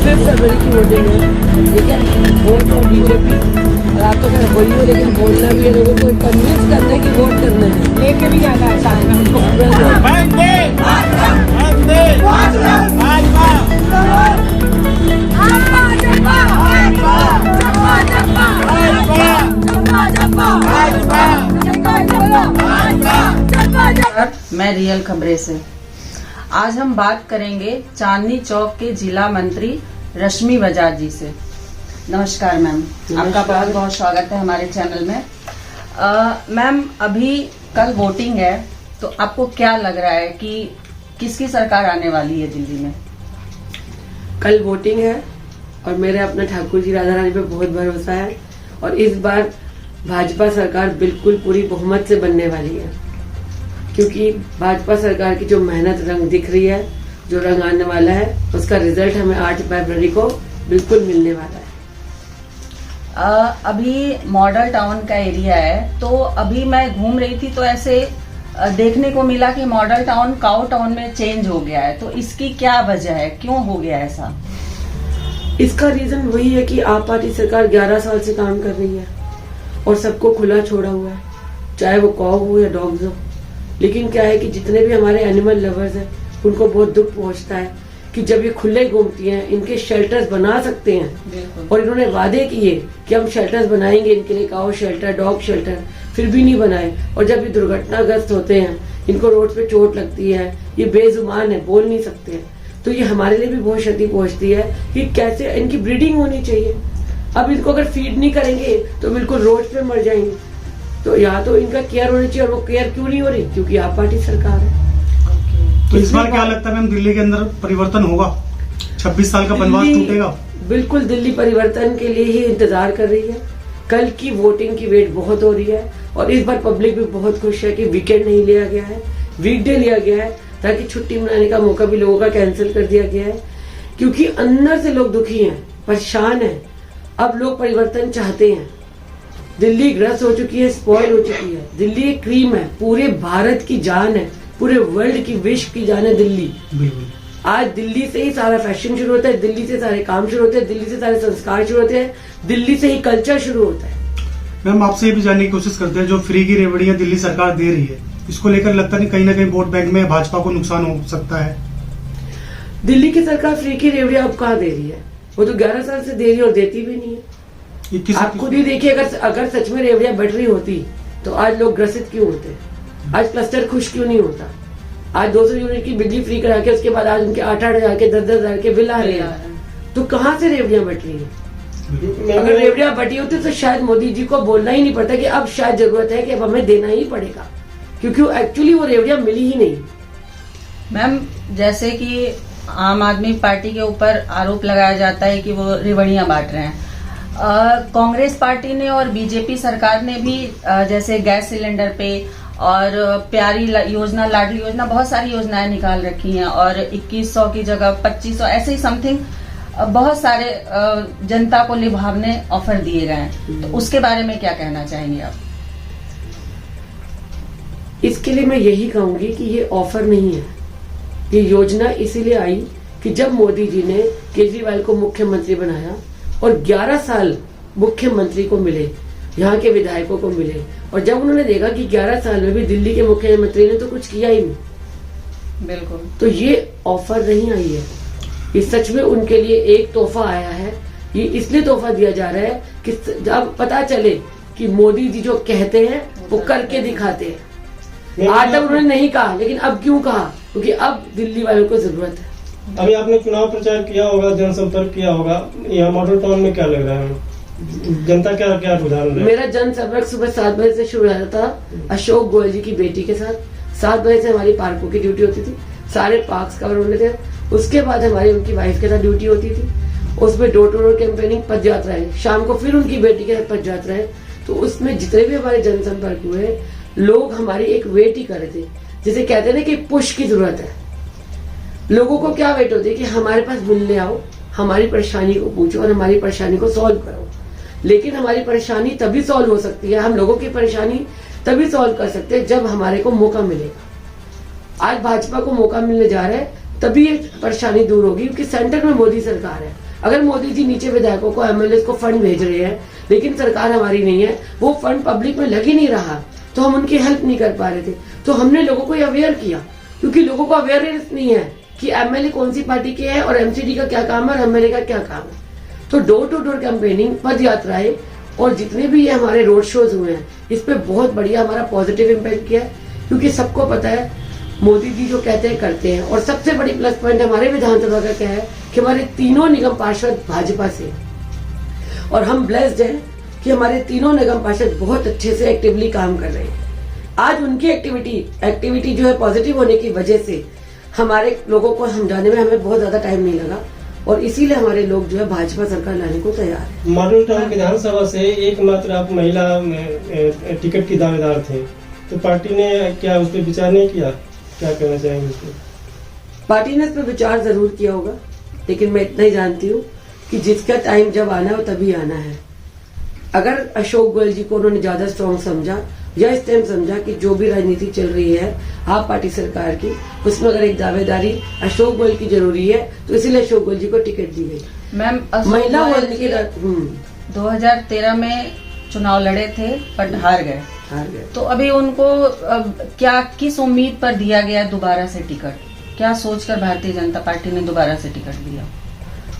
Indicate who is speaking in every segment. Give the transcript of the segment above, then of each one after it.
Speaker 1: 5 फरवरी की वोटिंग है, ठीक है। वोट और बीजेपी, और आप तो खैर वही हो, लेकिन बोलना भी है लोगों को, कन्विंस करना है कि वोट करना है, लेके भी जाना है साथ में उनको।
Speaker 2: मैं रियल खबरें से आज हम बात करेंगे चांदनी चौक के जिला मंत्री रश्मि बजाज जी से। नमस्कार मैम, आपका बहुत बहुत स्वागत है हमारे चैनल में। मैम, अभी कल वोटिंग है, तो आपको क्या लग रहा है कि किसकी सरकार आने वाली है दिल्ली में?
Speaker 1: कल वोटिंग है और मेरे अपने ठाकुर जी राधा रानी पे बहुत भरोसा है, और इस बार भाजपा सरकार बिल्कुल पूरी बहुमत से बनने वाली है, क्योंकि भाजपा सरकार की जो मेहनत रंग दिख रही है, जो रंग आने वाला है, उसका रिजल्ट हमें 8 फरवरी को बिल्कुल मिलने वाला है।
Speaker 2: अभी मॉडल टाउन का एरिया है, तो अभी मैं घूम रही थी तो ऐसे देखने को मिला कि मॉडल टाउन काउ टाउन में चेंज हो गया है, तो इसकी क्या वजह है, क्यों हो गया ऐसा?
Speaker 1: इसका रीजन वही है कि आप पार्टी सरकार 11 साल से काम कर रही है और सबको खुला छोड़ा हुआ है, चाहे वो कॉ हो या डॉग्स हो। लेकिन क्या है कि जितने भी हमारे एनिमल लवर्स हैं, उनको बहुत दुख पहुंचता है कि जब ये खुले घूमती हैं, इनके शेल्टर्स बना सकते हैं, और इन्होंने वादे किए कि हम शेल्टर्स बनाएंगे इनके लिए, काउ शेल्टर, डॉग शेल्टर, फिर भी नहीं बनाए। और जब ये दुर्घटनाग्रस्त होते हैं, इनको रोड पे चोट लगती है, ये बेजुबान है, बोल नहीं सकते हैं, तो ये हमारे लिए भी बहुत क्षति पहुंचती है कि कैसे इनकी ब्रीडिंग होनी चाहिए। अब इनको अगर फीड नहीं करेंगे तो बिल्कुल रोड पे मर जाएंगे। तो यहाँ तो इनका केयर होनी चाहिए, और वो केयर क्यों नहीं हो रही? क्योंकि आप पार्टी सरकार है।
Speaker 3: तो इस बार क्या लगता है मैम, दिल्ली के अंदर परिवर्तन होगा? 26 साल का बनवास टूटेगा? बिल्कुल,
Speaker 1: दिल्ली परिवर्तन के लिए ही इंतजार कर रही है। कल की वोटिंग की वेट बहुत हो रही है, और इस बार पब्लिक भी बहुत खुश है कि वीकेंड नहीं लिया गया है, वीकडे लिया गया है, ताकि छुट्टी मनाने का मौका भी लोगों का कैंसिल कर दिया गया है। क्योंकि अंदर से लोग दुखी हैं, परेशान हैं। अब लोग परिवर्तन चाहते हैं। दिल्ली ग्रस्त हो चुकी है, स्पॉइल हो चुकी है। दिल्ली एक क्रीम है, पूरे भारत की जान है, पूरे वर्ल्ड की, विश्व की जान है दिल्ली। आज दिल्ली से ही सारा फैशन शुरू होता है, दिल्ली से सारे काम शुरू होते हैं, दिल्ली से सारे संस्कार शुरू होते हैं, दिल्ली से ही कल्चर शुरू होता है।
Speaker 3: मैम, आपसे ये भी जानने की कोशिश करते हैं, जो फ्री की रेवड़ियां दिल्ली सरकार दे रही है, इसको लेकर लगता नहीं कहीं ना कहीं वोट बैंक में भाजपा को नुकसान हो सकता है?
Speaker 1: दिल्ली की सरकार फ्री की रेवड़ियां अब कहाँ दे रही है? वो तो 11 साल से दे रही है, और देती भी नहीं है। आप खुद ही देखिए, अगर सच में रेवड़ियां बढ़ रही होती तो आज लोग ग्रसित क्यों होते? आज क्लस्टर खुश क्यों नहीं होता? आज 200 यूनिट की बिजली फ्री करा के उसके बाद आज उनके 8-8 हजार के 10-10 हजार के बिल आ रहे हैं, तो कहाँ से रेवड़ियां बढ़ रही है? अगर रेवड़ियां बढ़ी होती तो शायद मोदी जी को बोलना ही नहीं पड़ता कि अब शायद जरूरत है कि अब हमें देना ही पड़ेगा, क्योंकि एक्चुअली वो रेवड़ियां मिली ही नहीं।
Speaker 2: मैम, जैसे कि आम आदमी पार्टी के ऊपर आरोप लगाया जाता है कि वो रेवड़ियां बांट रहे हैं। कांग्रेस पार्टी ने और बीजेपी सरकार ने भी जैसे गैस सिलेंडर पे और प्यारी योजना, लाडली योजना, बहुत सारी योजनाएं निकाल रखी हैं, और 2100 की जगह 2500 ऐसे ही समथिंग बहुत सारे जनता को लुभावने ऑफर दिए गए हैं। तो उसके बारे में क्या कहना चाहेंगे आप?
Speaker 1: इसके लिए मैं यही कहूंगी कि ये ऑफर नहीं है, ये योजना इसीलिए आई कि जब मोदी जी ने केजरीवाल को मुख्यमंत्री बनाया और 11 साल मुख्यमंत्री को मिले, यहाँ के विधायकों को मिले, और जब उन्होंने देखा कि 11 साल में भी दिल्ली के मुख्यमंत्री ने तो कुछ किया ही नहीं, बिल्कुल, तो ये ऑफर नहीं आई है, ये सच में उनके लिए एक तोहफा आया है। ये इसलिए तोहफा दिया जा रहा है कि जब पता चले कि मोदी जी जो कहते हैं वो करके दिखाते हैं। आज तक उन्होंने नहीं कहा, लेकिन अब क्यों कहा? क्योंकि अब दिल्ली वालों को जरूरत है।
Speaker 4: अभी आपने चुनाव प्रचार किया होगा, जनसंपर्क किया होगा, यहाँ मॉडल टाउन में क्या लग रहा है? जनता क्या क्या रुझान है?
Speaker 1: मेरा जनसंपर्क सुबह 7 बजे से शुरू होता था अशोक गोयल जी की बेटी के साथ। 7 बजे से हमारी पार्कों की ड्यूटी होती थी, सारे पार्क्स कवर होने थे। उसके बाद हमारी उनकी वाइफ के साथ ड्यूटी होती थी, उसमें डोर टू डोर कैंपेनिंग, पद यात्राएं, शाम को फिर उनकी बेटी के साथ पद यात्राएं। तो उसमें जितने भी हमारे जनसंपर्क हुए लोग हमारी एक वेट ही कर रहे थे, जिसे कहते हैं ना कि पुश की जरूरत है। लोगों को क्या वेट होती है कि हमारे पास मिलने आओ, हमारी परेशानी को पूछो और हमारी परेशानी को सॉल्व करो। लेकिन हमारी परेशानी तभी सॉल्व हो सकती है, हम लोगों की परेशानी तभी सॉल्व कर सकते हैं जब हमारे को मौका मिलेगा। आज भाजपा को मौका मिलने जा रहा है, तभी ये परेशानी दूर होगी, क्योंकि सेंटर में मोदी सरकार है। अगर मोदी जी नीचे विधायकों को एमएलए को फंड भेज रहे हैं लेकिन सरकार हमारी नहीं है, वो फंड पब्लिक में लग ही नहीं रहा, तो हम उनकी हेल्प नहीं कर पा रहे थे। तो हमने लोगों को अवेयर किया, क्योंकि लोगों को अवेयरनेस नहीं है कि एमएलए कौन सी पार्टी के है और एमसीडी का क्या काम है और एमएलए का क्या काम है। तो डोर टू डोर कैंपेनिंग, पद यात्राएं और जितने भी ये हमारे रोड शोज हुए हैं, इस पे बहुत बढ़िया हमारा पॉजिटिव इम्पैक्ट किया है, क्योंकि सबको पता है मोदी जी जो कहते हैं करते हैं। और सबसे बड़ी प्लस पॉइंट हमारे विधानसभा का क्या है कि हमारे तीनों निगम पार्षद भाजपा से, और हम ब्लेस्ड हैं कि हमारे तीनों निगम पार्षद बहुत अच्छे से एक्टिवली काम कर रहे हैं। आज उनकी एक्टिविटी जो है पॉजिटिव होने की वजह से हमारे लोगों को समझाने में हमें बहुत ज्यादा टाइम नहीं लगा, और इसीलिए हमारे लोग जो है भाजपा सरकार लाने को तैयार है।
Speaker 4: मॉडल टाउन विधानसभा से एकमात्र आप महिला टिकट की दावेदार थे, तो पार्टी ने क्या उस पर विचार नहीं किया? क्या कहना चाहेंगे उस पर?
Speaker 1: पार्टी ने इस पर विचार जरूर किया होगा, लेकिन मैं इतना ही जानती हूँ कि जिसका टाइम जब आना है तभी आना है। अगर अशोक गोयल जी को उन्होंने ज्यादा स्ट्रांग समझा या इस टाइम समझा कि जो भी राजनीति चल रही है आप पार्टी सरकार की, उसमें अगर एक दावेदारी अशोक गोयल की जरूरी है, तो इसीलिए अशोक गोयल जी को टिकट दी गई।
Speaker 2: मैम,
Speaker 1: महिला होने की
Speaker 2: 2013 में चुनाव लड़े थे पर हार गए। तो अभी उनको क्या किस उम्मीद पर दिया गया दोबारा से टिकट? क्या सोचकर भारतीय जनता पार्टी ने दोबारा से टिकट दिया?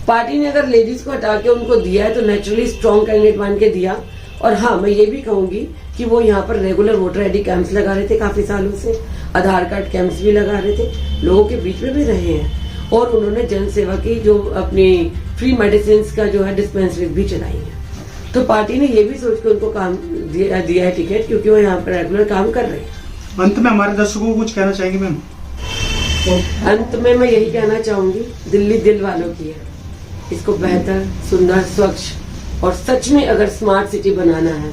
Speaker 1: पार्टी ने अगर लेडीज को हटा के उनको दिया है तो नेचुरली स्ट्रॉन्ग कैंडिडेट मान के दिया। और हाँ, मैं ये भी कहूंगी कि वो यहाँ पर रेगुलर वोटर आईडी कैंप्स लगा रहे थे काफी सालों से, आधार कार्ड कैंप्स भी लगा रहे थे, लोगों के बीच में भी रहे हैं, और उन्होंने जन सेवा की जो अपनी फ्री मेडिसिन का जो है डिस्पेंसरी भी चलाई है। तो पार्टी ने ये भी सोच के उनको काम दिया है टिकट, क्योंकि वो यहाँ पर रेगुलर काम कर रहे हैं।
Speaker 3: अंत में हमारे दर्शकों को कुछ कहना चाहेंगे मैम?
Speaker 1: अंत में मैं यही कहना चाहूंगी, दिल्ली दिल वालों की है, इसको बेहतर, सुंदर, स्वच्छ और सच में अगर स्मार्ट सिटी बनाना है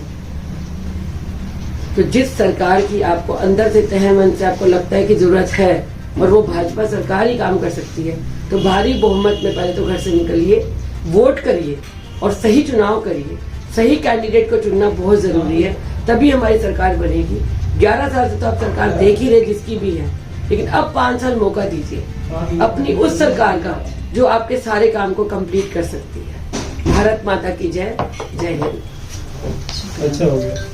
Speaker 1: तो जिस सरकार की आपको अंदर से तहे मन से आपको लगता है कि जरूरत है और वो भाजपा सरकार ही काम कर सकती है, तो भारी बहुमत में पहले तो घर से निकलिए, वोट करिए और सही चुनाव करिए। सही कैंडिडेट को चुनना बहुत जरूरी है, तभी हमारी सरकार बनेगी। 11 साल से तो आप सरकार देख ही रहे जिसकी भी है, लेकिन अब 5 साल मौका दीजिए अपनी उस सरकार का जो आपके सारे काम को कंप्लीट कर सकती है। भारत माता की जय, जय हिंद।
Speaker 4: अच्छा हो गया।